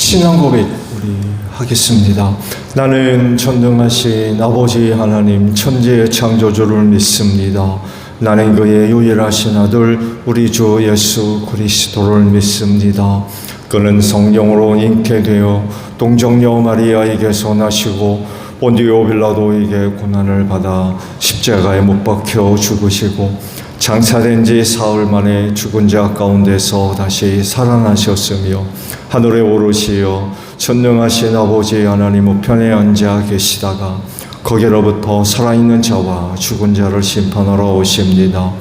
신앙 고백 우리 하겠습니다. 나는 전능하신 아버지 하나님 천지의 창조주를 믿습니다. 나는 그의 유일하신 아들 우리 주 예수 그리스도를 믿습니다. 그는 성령으로 잉태되어 동정녀 마리아에게서 나시고 본디오 빌라도에게 고난을 받아 십자가에 못 박혀 죽으시고 장사된 지 사흘 만에 죽은 자 가운데서 다시 살아나셨으며 하늘에 오르시어 전능하신 아버지 하나님 우편에 앉아 계시다가 거기로부터 살아있는 자와 죽은 자를 심판하러 오십니다.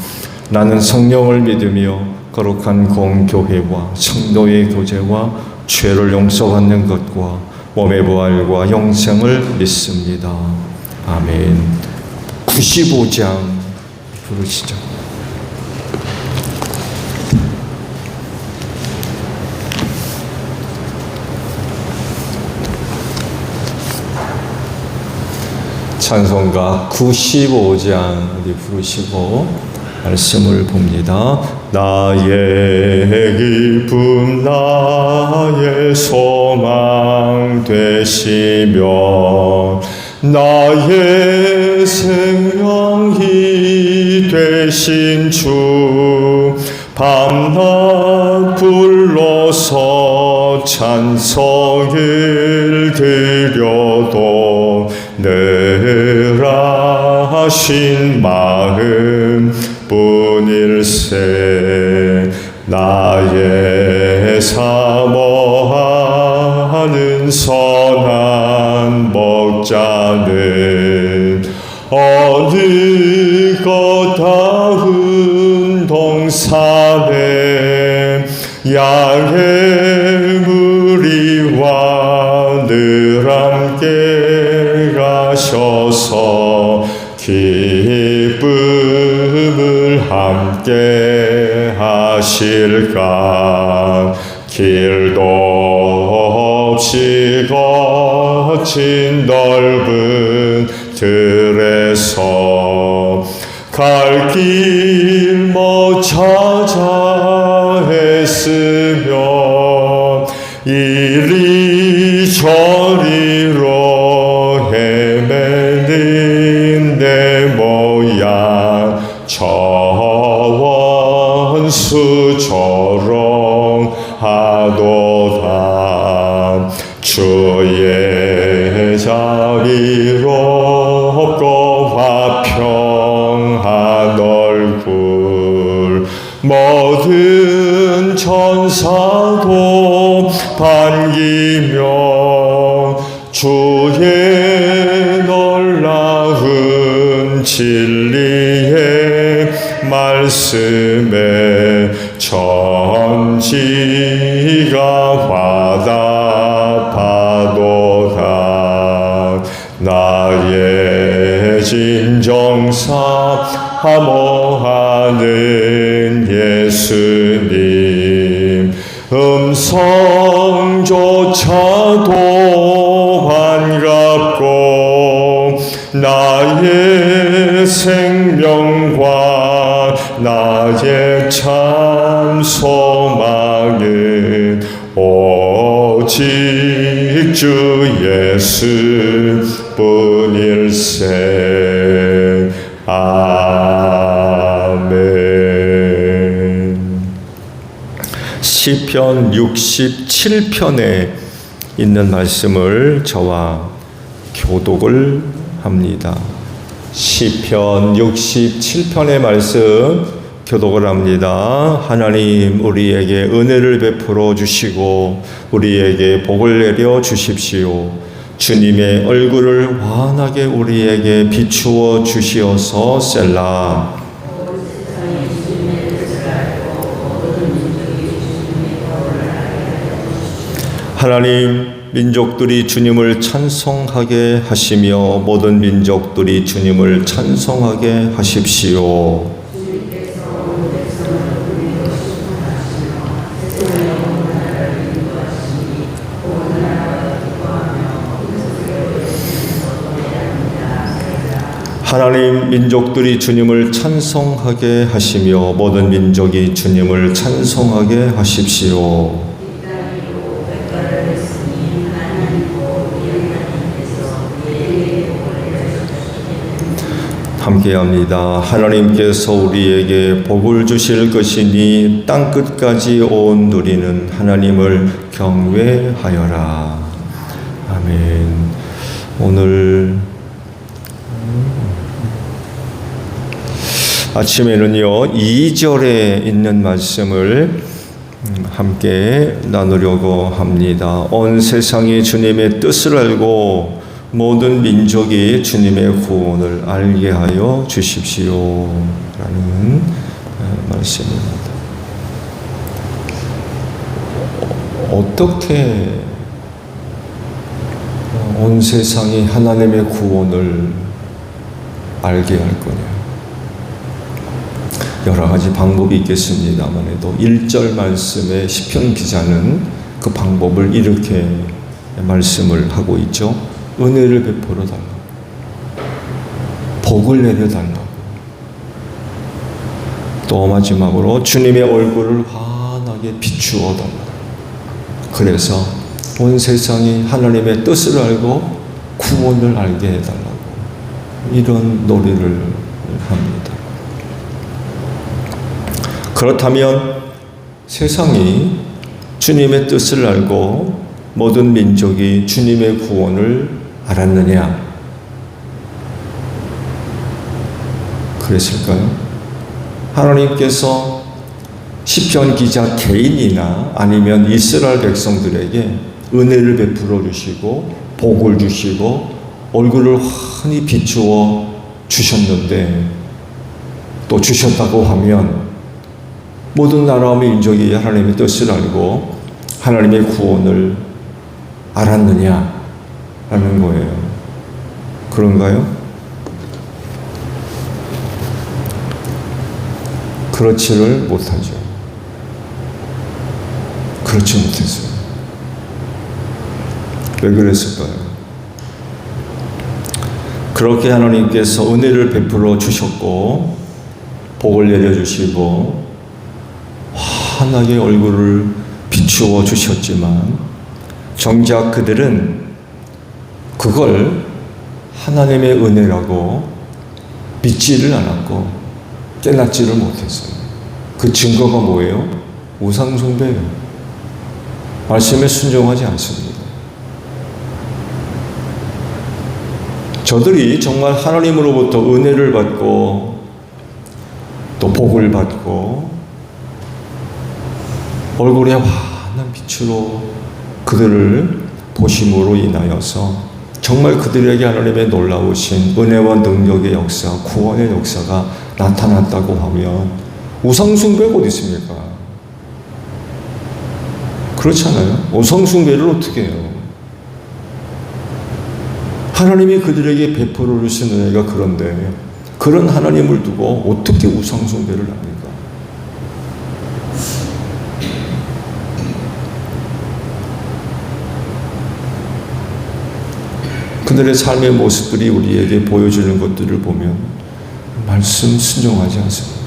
나는 성령을 믿으며 거룩한 공교회와 성도의 교제와 죄를 용서받는 것과 몸의 부활과 영생을 믿습니다. 아멘. 95장 부르시죠. 찬송가 95장 우리 부르시고 말씀을 봅니다. 나의 기쁨 나의 소망 되시며 나의 생명이 되신 주 밤낮 불러서 찬송을 드려도 늘 하신 마음 뿐일세. 나의 사모하는 선한 목자는 어느 거다운 동산에 양의 무리와 늘 함께 가셔서 기쁨을 함께 하실까. 길도 없이 거친 넓은 들에서 갈 길 못 찾아 애쓰며 이리저리로 헤매는 내 모양 저 원수 조롱하도다. 주의 자비롭고 화평한 얼굴 모든 천사도 반기며 주의 놀라운 진리의 말씀에 천지가 화답하도다. 나의 진정사 사모하는 예수님 음성조차도 반갑고 나의 생명과 나의 참 소망은 오직 주 예수 뿐일세. 아멘. 시편 67편에 있는 말씀을 저와 교독을 합니다. 시편 67편의 말씀 교독을 합니다. 하나님 우리에게 은혜를 베풀어 주시고 우리에게 복을 내려 주십시오. 주님의 얼굴을 환하게 우리에게 비추어 주시어서 셀라. 하나님 민족들이 주님을 찬송하게 하시며 모든 민족들이 주님을 찬송하게 하십시오. 하나님 민족들이 주님을 찬송하게 하시며 모든 민족이 주님을 찬송하게 하십시오. 함께합니다. 하나님께서 우리에게 복을 주실 것이니 땅끝까지 온 누리는 하나님을 경외하여라. 아멘. 오늘 아침에는요 2절에 있는 말씀을 함께 나누려고 합니다. 온 세상이 주님의 뜻을 알고 모든 민족이 주님의 구원을 알게 하여 주십시오. 라는 말씀입니다. 어떻게 온 세상이 하나님의 구원을 알게 할 거냐? 여러 가지 방법이 있겠습니다만 해도 1절 말씀의 시편 기자는 그 방법을 이렇게 말씀을 하고 있죠. 은혜를 베풀어 달라고, 복을 내려 달라고, 또 마지막으로 주님의 얼굴을 환하게 비추어 달라고. 그래서 온 세상이 하나님의 뜻을 알고 구원을 알게 해달라고 이런 노래를 합니다. 그렇다면 세상이 주님의 뜻을 알고 모든 민족이 주님의 구원을 알았느냐? 그랬을까요? 하나님께서 시편 기자 개인이나 아니면 이스라엘 백성들에게 은혜를 베풀어 주시고 복을 주시고 얼굴을 환히 비추어 주셨는데, 또 주셨다고 하면 모든 나라와 민족이 하나님의 뜻을 알고 하나님의 구원을 알았느냐 라는 거예요. 그런가요? 그렇지를 못하죠. 그렇지 못했어요. 왜 그랬을까요? 그렇게 하나님께서 은혜를 베풀어 주셨고 복을 내려주시고 환하게 얼굴을 비추어 주셨지만 정작 그들은 그걸 하나님의 은혜라고 믿지를 않았고 깨닫지를 못했어요. 그 증거가 뭐예요? 우상숭배예요. 말씀에 순종하지 않습니다. 저들이 정말 하나님으로부터 은혜를 받고 또 복을 받고 얼굴에 환한 빛으로 그들을 보심으로 인하여서 정말 그들에게 하나님의 놀라우신 은혜와 능력의 역사, 구원의 역사가 나타났다고 하면 우상숭배가 어디 있습니까? 그렇잖아요. 우상숭배를 어떻게 해요? 하나님이 그들에게 베풀어 주신 은혜가 그런데 그런 하나님을 두고 어떻게 우상숭배를 합니까? 그들의 삶의 모습들이 우리에게 보여주는 것들을 보면 말씀 순종하지 않습니다.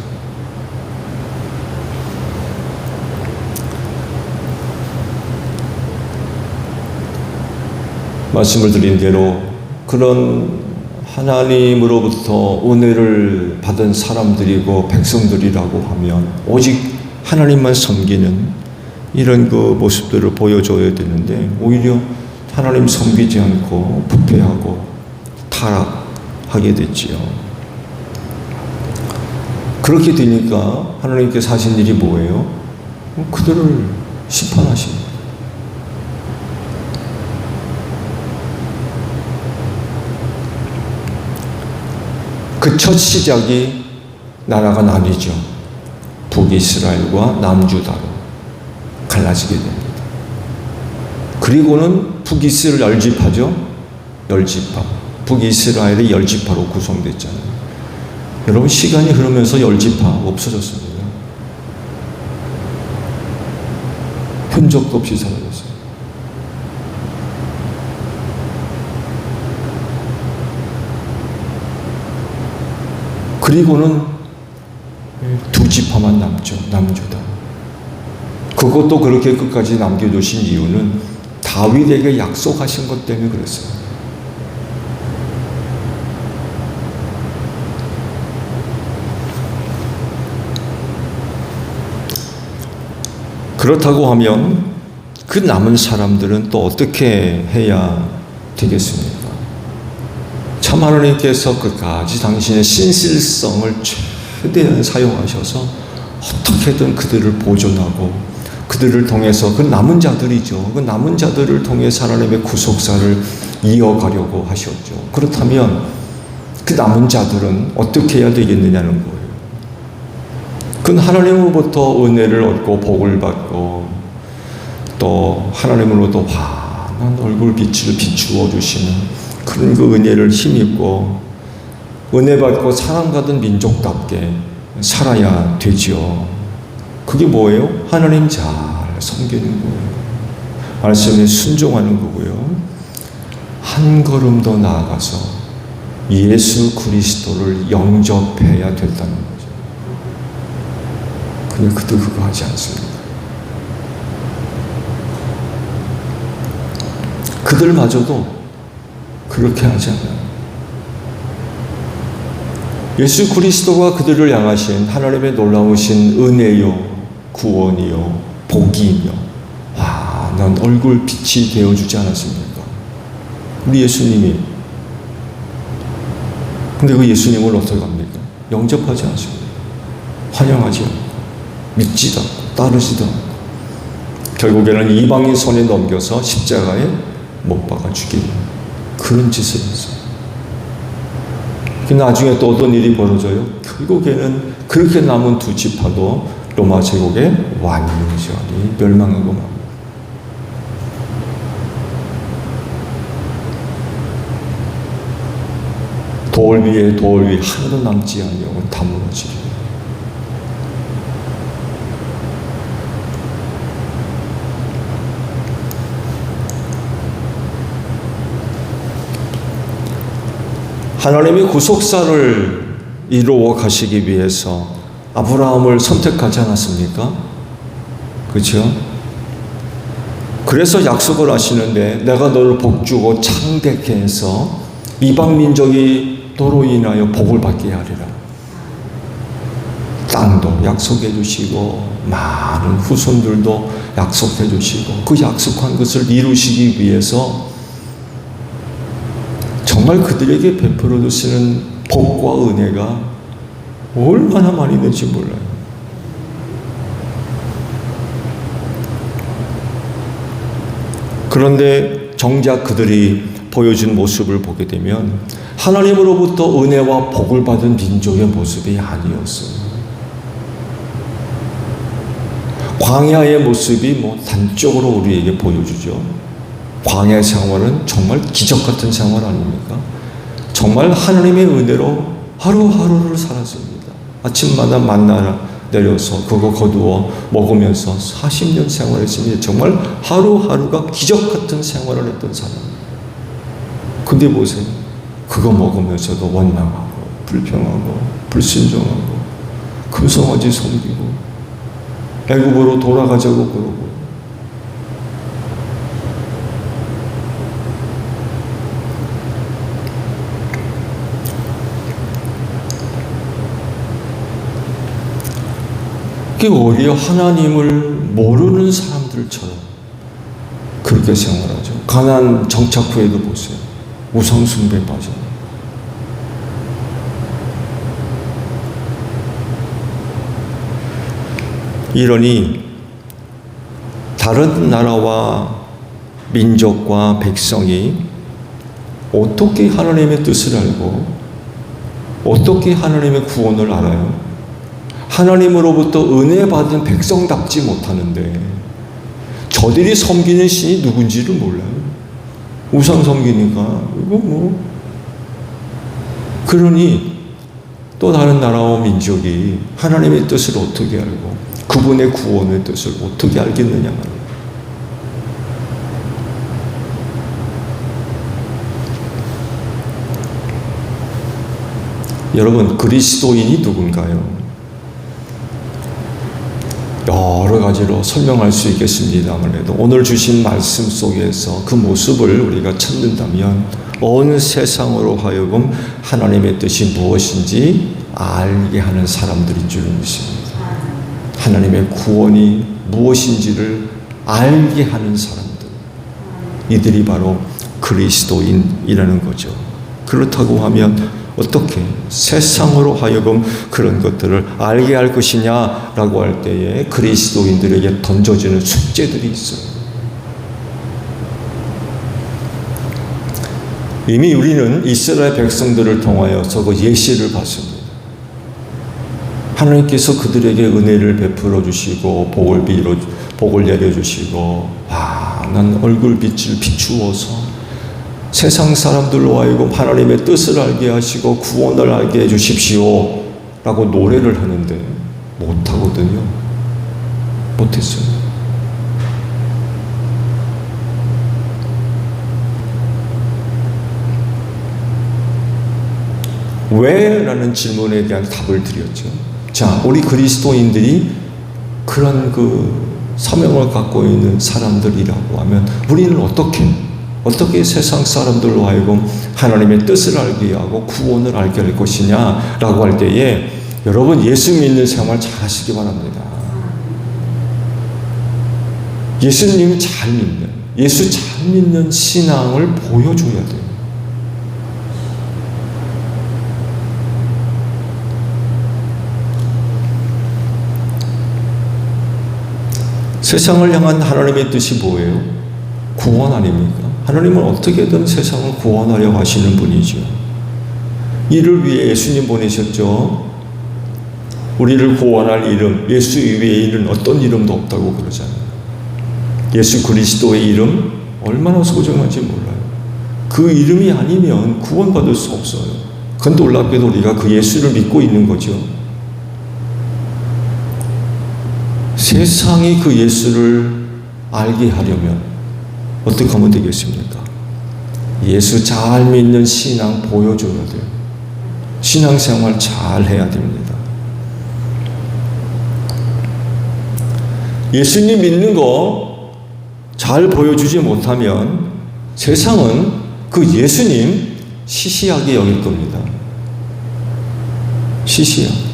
말씀을 드린 대로 그런 하나님으로부터 은혜를 받은 사람들이고 백성들이라고 하면 오직 하나님만 섬기는 이런 그 모습들을 보여줘야 되는데 오히려 하나님 섬기지 않고 부패하고 타락하게 됐지요. 그렇게 되니까 하나님께서 하신 일이 뭐예요? 그들을 심판하십니다. 그 첫 시작이 나라가 나뉘죠. 북이스라엘과 남유다로 갈라지게 됩니다. 그리고는 북이스라엘 10지파죠. 10지파. 북이스라엘이 10지파로 구성됐잖아요. 여러분 시간이 흐르면서 10지파 없어졌습니다. 흔적도 없이 사라졌어요. 그리고는 2지파만 남죠. 남유다. 그것도 그렇게 끝까지 남겨두신 이유는 다윗에게 약속하신 것 때문에 그랬어요. 그렇다고 하면 그 남은 사람들은 또 어떻게 해야 되겠습니까? 참 하나님께서 끝까지 당신의 신실성을 최대한 사용하셔서 어떻게든 그들을 보존하고 그들을 통해서 그 남은 자들이죠. 그 남은 자들을 통해서 하나님의 구속사를 이어가려고 하셨죠. 그렇다면 그 남은 자들은 어떻게 해야 되겠느냐는 거예요. 그건 하나님으로부터 은혜를 얻고 복을 받고 또 하나님으로부터 환한 얼굴빛을 비추어 주시는 그런 그 은혜를 힘입고 은혜 받고 사랑받은 민족답게 살아야 되지요. 그게 뭐예요? 하나님 잘 섬기는 거예요. 말씀에 순종하는 거고요. 한 걸음 더 나아가서 예수 그리스도를 영접해야 된다는 거죠. 근데 그들 그거 하지 않습니다. 그들마저도 그렇게 하지 않아요. 예수 그리스도가 그들을 향하신 하나님의 놀라우신 은혜요, 구원이요, 복이며 환한 얼굴빛이 되어주지 않았습니까? 우리 예수님이. 근데 그 예수님을 어떻게 합니까? 영접하지 않습니다. 환영하지 않고 믿지도 않고 따르지도 않고 결국에는 이방인 손에 넘겨서 십자가에 못 박아 죽이는 그런 짓을 했어요. 나중에 또 어떤 일이 벌어져요? 결국에는 그렇게 남은 두 지파도 로마 제국에 완전히 멸망하고 맙니다. 돌 위에 돌 위 하나도 남지 아니하고 다 무너지리라. 하나님이 구속사를 이루어 가시기 위해서 아브라함을 선택하지 않았습니까? 그렇죠? 그래서 약속을 하시는데 내가 너를 복주고 창대케 해서 이방 민족이 너로 인하여 복을 받게 하리라. 땅도 약속해 주시고 많은 후손들도 약속해 주시고 그 약속한 것을 이루시기 위해서 정말 그들에게 베풀어 주시는 복과 은혜가 얼마나 많이 있는지 몰라요. 그런데 정작 그들이 보여준 모습을 보게 되면 하나님으로부터 은혜와 복을 받은 민족의 모습이 아니었어요. 광야의 모습이 단적으로 우리에게 보여주죠. 광야 생활은 정말 기적 같은 생활 아닙니까? 정말 하나님의 은혜로 하루하루를 살았습니다. 아침마다 만나 내려서 그거 거두어 먹으면서 40년 생활했습니다. 정말 하루하루가 기적 같은 생활을 했던 사람. 근데 보세요. 그거 먹으면서도 원망하고 불평하고 불순종하고 금송아지 섬기고 애굽으로 돌아가자고 그러고 그게 오히려 하나님을 모르는 사람들처럼 그렇게 생활하죠. 가나안 정착 후에도 보세요. 우상숭배에 빠져. 이러니 다른 나라와 민족과 백성이 어떻게 하나님의 뜻을 알고 어떻게 하나님의 구원을 알아요? 하나님으로부터 은혜 받은 백성답지 못하는데 저들이 섬기는 신이 누군지를 몰라요. 우상 섬기니까 이거 그러니 또 다른 나라와 민족이 하나님의 뜻을 어떻게 알고 그분의 구원의 뜻을 어떻게 알겠느냐 말이에요. 여러분, 그리스도인이 누군가요? 여러 가지로 설명할 수 있겠습니다만 오늘 주신 말씀 속에서 그 모습을 우리가 찾는다면 온 세상으로 하여금 하나님의 뜻이 무엇인지 알게 하는 사람들인 줄 믿습니다. 하나님의 구원이 무엇인지를 알게 하는 사람들, 이들이 바로 그리스도인이라는 거죠. 그렇다고 하면 어떻게 세상으로 하여금 그런 것들을 알게 할 것이냐라고 할 때에 그리스도인들에게 던져지는 숙제들이 있어요. 이미 우리는 이스라엘 백성들을 통하여서 그 예시를 봤습니다. 하나님께서 그들에게 은혜를 베풀어 주시고 복을 내려주시고, 난 얼굴빛을 비추어서 세상 사람들로 하여금 하나님의 뜻을 알게 하시고 구원을 알게 해주십시오 라고 노래를 하는데 못하거든요. 못했어요. 왜? 라는 질문에 대한 답을 드렸죠. 자, 우리 그리스도인들이 그런 사명을 갖고 있는 사람들이라고 하면 우리는 어떻게 세상 사람들로 하여금 하나님의 뜻을 알게 하고 구원을 알게 할 것이냐라고 할 때에 여러분 예수 믿는 생활 잘 하시기 바랍니다. 예수님 잘 믿는, 예수 잘 믿는 신앙을 보여줘야 돼요. 세상을 향한 하나님의 뜻이 뭐예요? 구원 아닙니까? 하나님은 어떻게든 세상을 구원하려 하시는 분이죠. 이를 위해 예수님 보내셨죠. 우리를 구원할 이름, 예수 이외에는 어떤 이름도 없다고 그러잖아요. 예수 그리스도의 이름 얼마나 소중한지 몰라요. 그 이름이 아니면 구원받을 수 없어요. 그런데 놀랍게도 우리가 그 예수를 믿고 있는 거죠. 세상이 그 예수를 알게 하려면 어떻게 하면 되겠습니까? 예수 잘 믿는 신앙 보여줘야 돼요. 신앙생활 잘 해야 됩니다. 예수님 믿는 거 잘 보여주지 못하면 세상은 그 예수님 시시하게 여길 겁니다. 시시하게.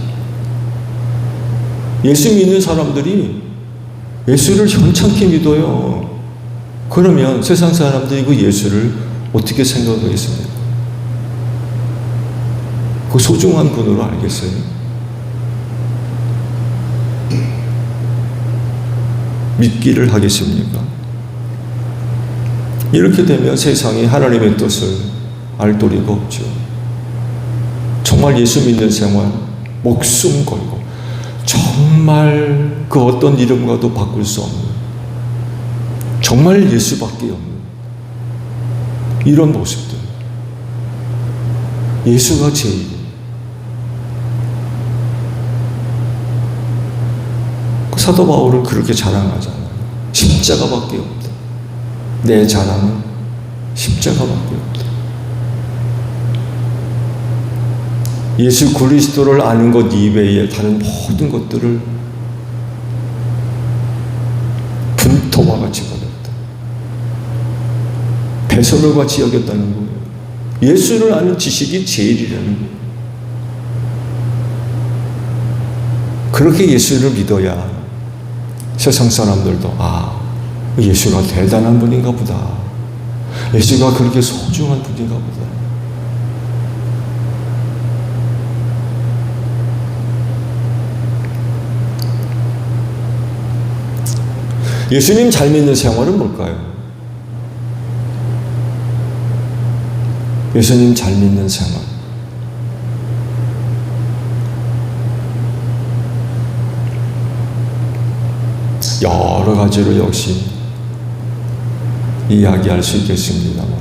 예수 믿는 사람들이 예수를 현찮게 믿어요. 그러면 세상 사람들이 그 예수를 어떻게 생각하겠습니까? 그 소중한 분으로 알겠어요? 믿기를 하겠습니까? 이렇게 되면 세상이 하나님의 뜻을 알 도리가 없죠. 정말 예수 믿는 생활 목숨 걸고 정말 그 어떤 이름과도 바꿀 수 없는, 정말 예수밖에 없는 이런 모습들. 예수가 제일. 사도 바울은 그렇게 자랑하잖아요. 십자가밖에 없다. 내 자랑은 십자가밖에 없다. 예수 그리스도를 아는 것 이외에 다른 모든 것들을 분토와 같이 버렸다. 배설과 같이 여겼다는 거예요. 예수를 아는 지식이 제일이라는 거예요. 그렇게 예수를 믿어야 세상 사람들도 예수가 대단한 분인가 보다. 예수가 그렇게 소중한 분인가 보다. 예수님 잘 믿는 생활은 뭘까요? 예수님 잘 믿는 생활. 여러 가지로 역시 이야기할 수 있겠습니다만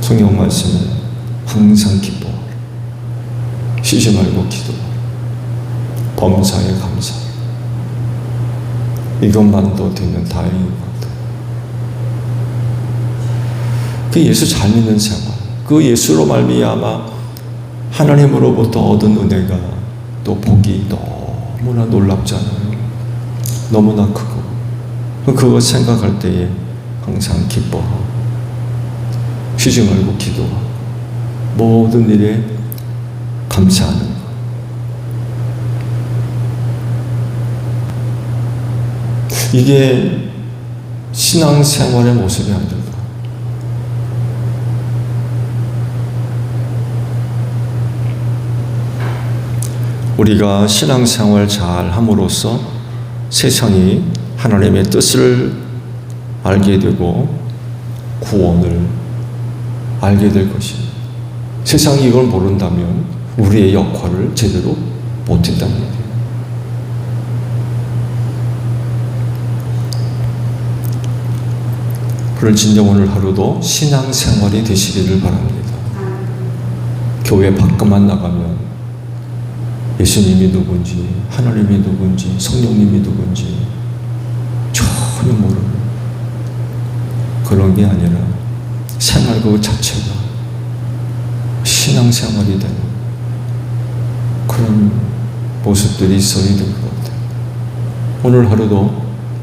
성경 말씀은 항상 기뻐하라. 쉬지 말고 기도하라. 범사에 감사하라. 이것만도 되면 다행인 것 같아요. 그 예수 잘 믿는 생활, 그 예수로 말미암아 하나님으로부터 얻은 은혜가 또 복이 너무나 놀랍잖아요. 너무나 크고 그거 생각할 때에 항상 기뻐하고 쉬지 말고 기도하고 모든 일에 감사하는 것. 이게 신앙생활의 모습이 아닐까. 우리가 신앙생활 잘 함으로써 세상이 하나님의 뜻을 알게 되고 구원을 알게 될 것입니다. 세상이 이걸 모른다면 우리의 역할을 제대로 못했다는 얘기예요. 그럴 진정 오늘 하루도 신앙생활이 되시기를 바랍니다. 교회 밖만 나가면 예수님이 누군지, 하나님이 누군지, 성령님이 누군지 전혀 모르는 그런 게 아니라 생활 그 자체가 신앙생활이 되는 그런 모습들이 있어야 될 것 같아요. 오늘 하루도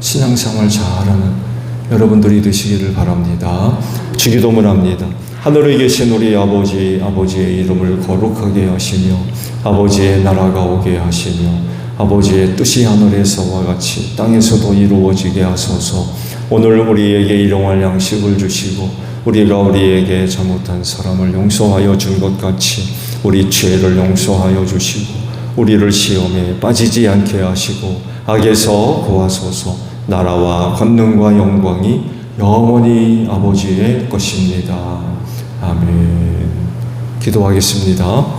신앙생활 잘하는 여러분들이 되시기를 바랍니다. 주기도문 합니다. 하늘에 계신 우리 아버지, 아버지의 이름을 거룩하게 하시며 아버지의 나라가 오게 하시며 아버지의 뜻이 하늘에서와 같이 땅에서도 이루어지게 하소서. 오늘 우리에게 일용할 양식을 주시고 우리가 우리에게 잘못한 사람을 용서하여 준 것 같이 우리 죄를 용서하여 주시고 우리를 시험에 빠지지 않게 하시고 악에서 구하소서. 나라와 권능과 영광이 영원히 아버지의 것입니다. 아멘. 기도하겠습니다.